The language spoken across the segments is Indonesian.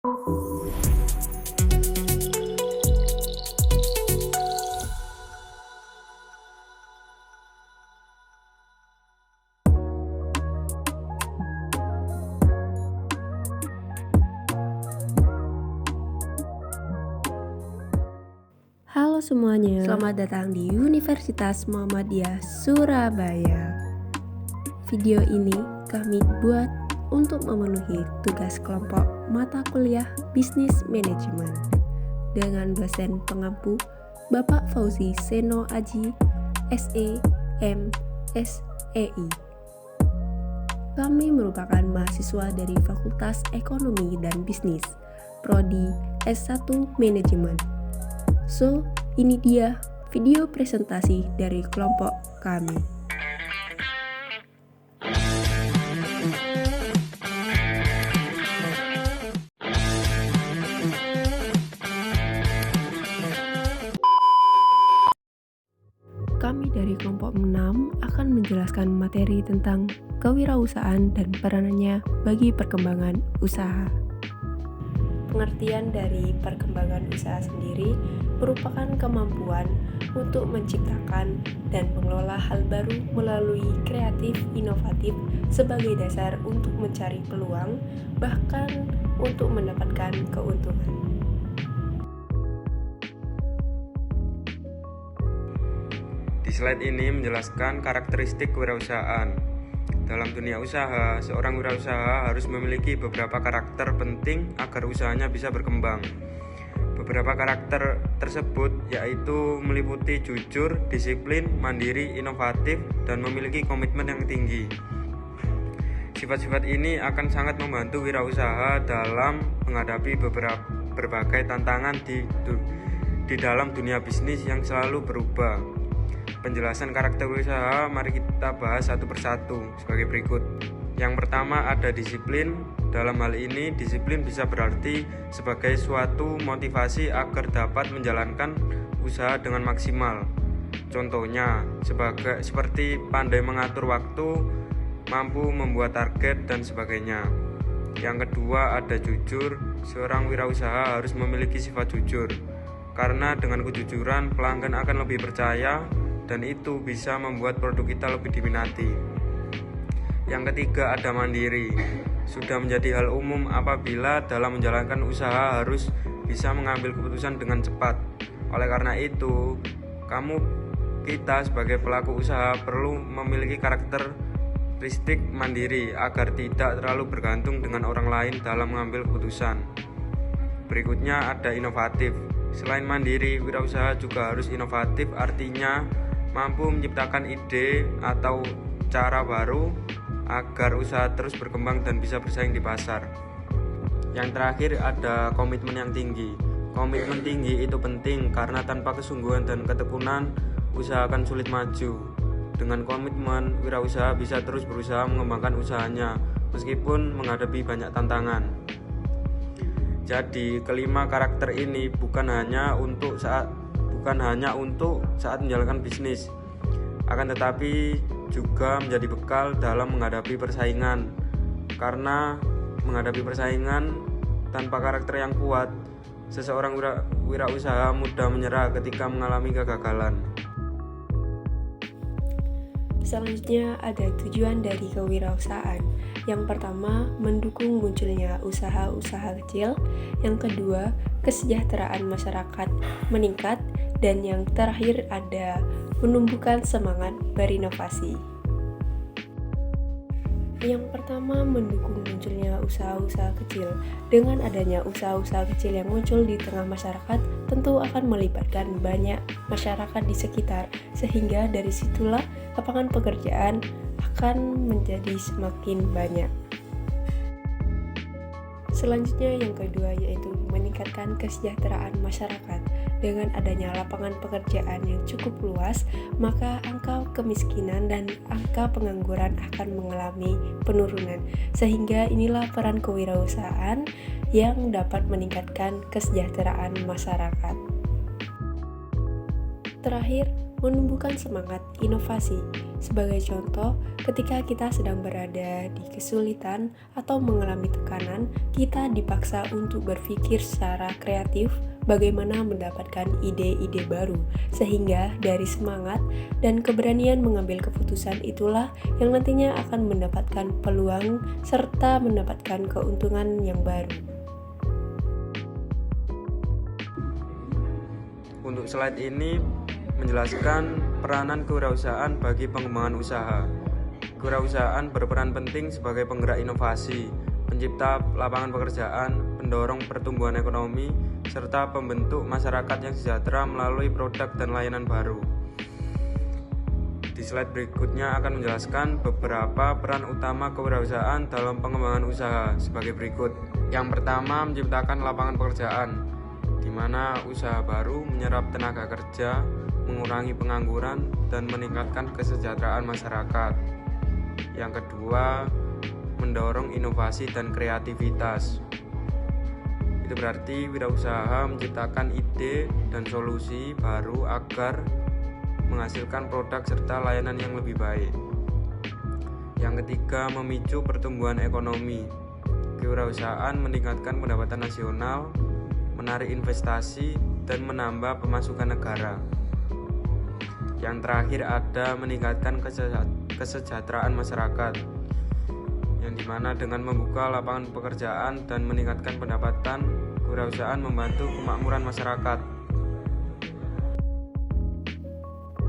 Halo semuanya, selamat datang di Universitas Muhammadiyah Surabaya. Video ini kami buat untuk memenuhi tugas kelompok mata kuliah Bisnis Manajemen dengan dosen pengampu Bapak Fauzi Seno Aji, SE, MSEI. Kami merupakan mahasiswa dari Fakultas Ekonomi dan Bisnis, Prodi S1 Manajemen. So, ini dia video presentasi dari kelompok kami. Kami dari kelompok 6 akan menjelaskan materi tentang kewirausahaan dan peranannya bagi perkembangan usaha. Pengertian dari perkembangan usaha sendiri merupakan kemampuan untuk menciptakan dan mengelola hal baru melalui kreatif inovatif sebagai dasar untuk mencari peluang, bahkan untuk mendapatkan keuntungan. Di slide ini menjelaskan karakteristik kewirausahaan. Dalam dunia usaha, seorang wirausaha harus memiliki beberapa karakter penting agar usahanya bisa berkembang. Beberapa karakter tersebut yaitu meliputi jujur, disiplin, mandiri, inovatif, dan memiliki komitmen yang tinggi. Sifat-sifat ini akan sangat membantu wirausaha dalam menghadapi berbagai tantangan di dalam dunia bisnis yang selalu berubah. Penjelasan karakter usaha mari kita bahas satu persatu sebagai berikut. Yang pertama ada disiplin. Dalam hal ini disiplin bisa berarti sebagai suatu motivasi agar dapat menjalankan usaha dengan maksimal. Contohnya seperti pandai mengatur waktu, mampu membuat target dan sebagainya. Yang kedua ada jujur. Seorang wirausaha harus memiliki sifat jujur. Karena dengan kejujuran pelanggan akan lebih percaya dan itu bisa membuat produk kita lebih diminati. Yang ketiga ada mandiri. Sudah menjadi hal umum apabila dalam menjalankan usaha harus bisa mengambil keputusan dengan cepat. Oleh karena itu, kita sebagai pelaku usaha perlu memiliki karakteristik mandiri agar tidak terlalu bergantung dengan orang lain dalam mengambil keputusan. Berikutnya ada inovatif. Selain mandiri, wirausaha juga harus inovatif, artinya mampu menciptakan ide atau cara baru agar usaha terus berkembang dan bisa bersaing di pasar. Yang terakhir ada komitmen yang tinggi. Komitmen tinggi itu penting karena tanpa kesungguhan dan ketekunan usaha akan sulit maju. Dengan komitmen, wirausaha bisa terus berusaha mengembangkan usahanya meskipun menghadapi banyak tantangan. Jadi, kelima karakter ini bukan hanya untuk saat menjalankan bisnis, akan tetapi juga menjadi bekal dalam menghadapi persaingan. Karena menghadapi persaingan tanpa karakter yang kuat, seseorang wirausaha mudah menyerah ketika mengalami kegagalan. Selanjutnya ada tujuan dari kewirausahaan. Yang pertama, mendukung munculnya usaha-usaha kecil. Yang kedua, kesejahteraan masyarakat meningkat. Dan yang terakhir ada menumbuhkan semangat berinovasi. Yang pertama, mendukung munculnya usaha-usaha kecil. Dengan adanya usaha-usaha kecil yang muncul di tengah masyarakat, tentu akan melibatkan banyak masyarakat di sekitar, sehingga dari situlah lapangan pekerjaan akan menjadi semakin banyak. Selanjutnya yang kedua yaitu meningkatkan kesejahteraan masyarakat. Dengan adanya lapangan pekerjaan yang cukup luas, maka angka kemiskinan dan angka pengangguran akan mengalami penurunan. Sehingga inilah peran kewirausahaan yang dapat meningkatkan kesejahteraan masyarakat. Terakhir, menumbuhkan semangat inovasi. Sebagai contoh, ketika kita sedang berada di kesulitan atau mengalami tekanan, kita dipaksa untuk berpikir secara kreatif bagaimana mendapatkan ide-ide baru, sehingga dari semangat dan keberanian mengambil keputusan itulah yang nantinya akan mendapatkan peluang serta mendapatkan keuntungan yang baru. Untuk slide ini menjelaskan peranan kewirausahaan bagi pengembangan usaha. Kewirausahaan berperan penting sebagai penggerak inovasi, pencipta lapangan pekerjaan, pendorong pertumbuhan ekonomi, serta pembentuk masyarakat yang sejahtera melalui produk dan layanan baru. Di slide berikutnya akan menjelaskan beberapa peran utama kewirausahaan dalam pengembangan usaha sebagai berikut. Yang pertama, menciptakan lapangan pekerjaan, di mana usaha baru menyerap tenaga kerja, mengurangi pengangguran, dan meningkatkan kesejahteraan masyarakat. Yang kedua, mendorong inovasi dan kreativitas. Itu berarti wirausaha menciptakan ide dan solusi baru agar menghasilkan produk serta layanan yang lebih baik. Yang ketiga, memicu pertumbuhan ekonomi. Kewirausahaan meningkatkan pendapatan nasional, menarik investasi, dan menambah pemasukan negara. Yang terakhir ada meningkatkan kesejahteraan masyarakat, yang dimana dengan membuka lapangan pekerjaan dan meningkatkan pendapatan, kewirausahaan membantu kemakmuran masyarakat.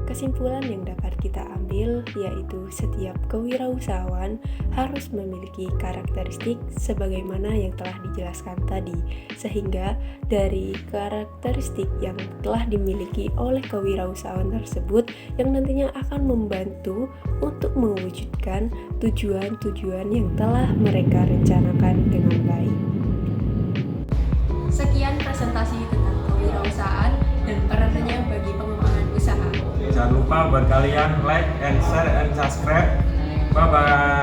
Kesimpulan yang dapat kita ambil yaitu setiap kewirausahawan harus memiliki karakteristik sebagaimana yang telah dijelaskan tadi, sehingga dari karakteristik yang telah dimiliki oleh kewirausahawan tersebut yang nantinya akan membantu untuk mewujudkan tujuan-tujuan yang telah mereka rencanakan dengan baik. Sekian presentasi tentang kewirausahaan dan perannya bagi pengembangan usaha. Jangan lupa buat kalian like and share and subscribe. Bye bye.